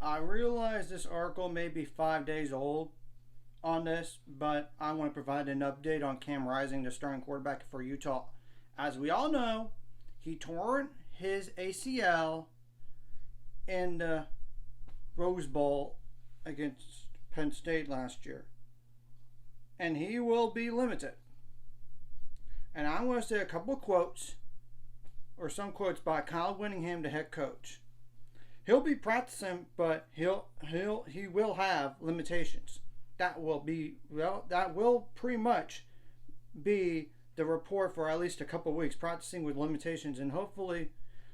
I realize this article may be 5 days old on this, but I want to provide an update on Cam Rising, the starting quarterback for Utah. As we all know, he tore his ACL in the Rose Bowl against Penn State last year, and he will be limited. And I want to say a couple of quotes, or some quotes by Kyle Whittingham, the head coach. He'll be practicing, but he will have limitations. That will pretty much be the report for at least a couple of weeks, practicing with limitations, and hopefully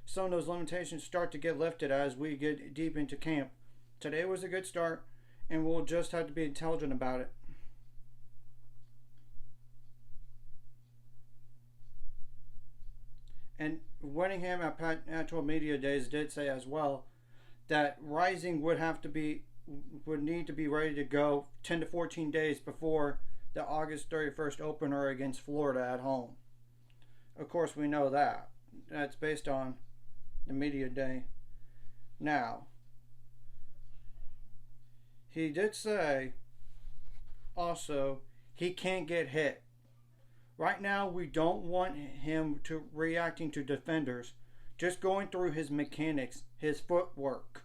some of those limitations start to get lifted as we get deep into camp. Today was a good start, and we'll just have to be intelligent about it. And Whittingham at Actual Media Days did say as well that Rising would need to be ready to go 10 to 14 days before the August 31st opener against Florida at home. Of course, we know that. That's based on the media day. Now, he did say also he can't get hit. Right now, we don't want him to reacting to defenders, just going through his mechanics, his footwork.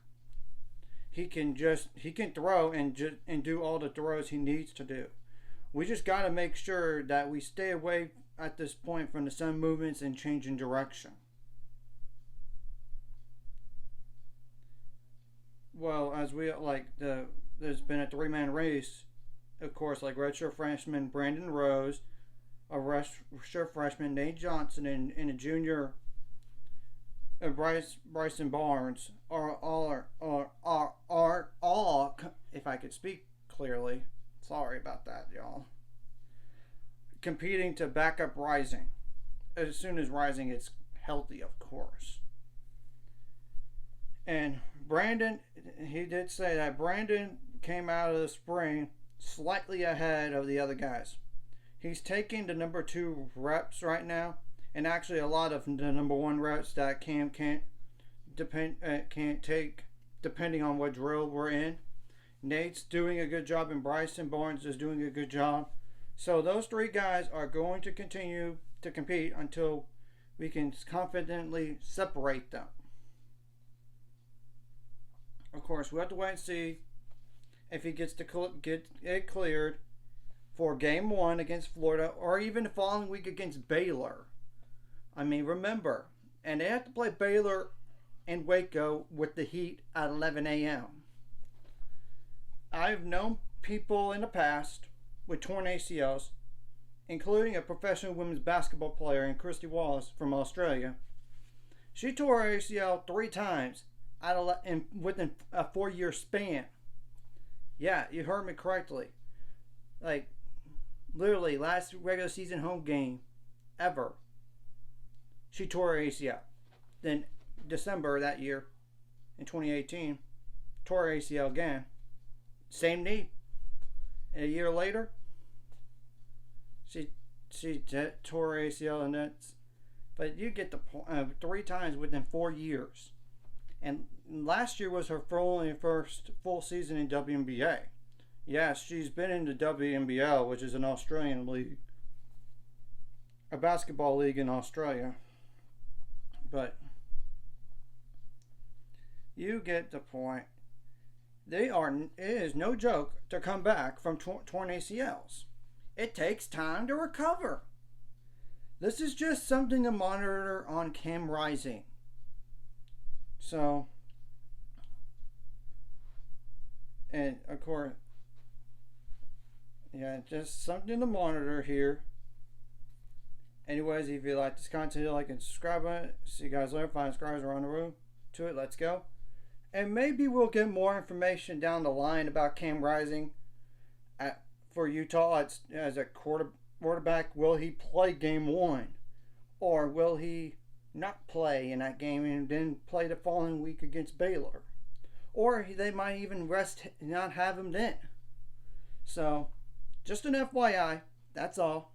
He can throw and do all the throws he needs to do. We just got to make sure that we stay away at this point from the sudden movements and changing direction. Well, as we there's been a three-man race, of course, like redshirt freshman Brandon Rose, a redshirt freshman Nate Johnson, and a junior Bryson Barnes are all, if I could speak clearly, sorry about that, y'all, competing to back up Rising as soon as Rising is healthy, of course. And Brandon, he did say that Brandon came out of the spring slightly ahead of the other guys. He's taking the number 2 reps right now, and actually a lot of the number 1 reps that Cam can't take depending on what drill we're in. Nate's doing a good job, and Bryson Barnes is doing a good job. So those 3 guys are going to continue to compete until we can confidently separate them. Of course, we'll have to wait and see if he gets to get it cleared for game 1 against Florida, or even the following week against Baylor. I mean, remember, and they have to play Baylor and Waco with the heat at 11 a.m. I've known people in the past with torn ACLs, including a professional women's basketball player in Christy Wallace from Australia. She tore her ACL 3 times within a 4-year span. Yeah, you heard me correctly. Like, literally, last regular season home game ever, she tore her ACL. Then December that year, in 2018, tore her ACL again. Same knee. And a year later, she tore her ACL, and that's. But you get the point. 3 times within 4 years. And last year was her first full season in WNBA. Yes, she's been in the WNBL, which is an Australian league, a basketball league in Australia. But you get the point. It is no joke to come back from torn ACLs. It takes time to recover. This is just something to monitor on Cam Rising. So, and of course, yeah, just something to monitor here. Anyways, if you like this content, like and subscribe on it. See you guys later. 5 subscribers are on the road to it. Let's go. And maybe we'll get more information down the line about Cam Rising for Utah as a quarterback. Will he play game 1? Or will he not play in that game and then play the following week against Baylor? Or they might even not have him then. So, just an FYI. That's all.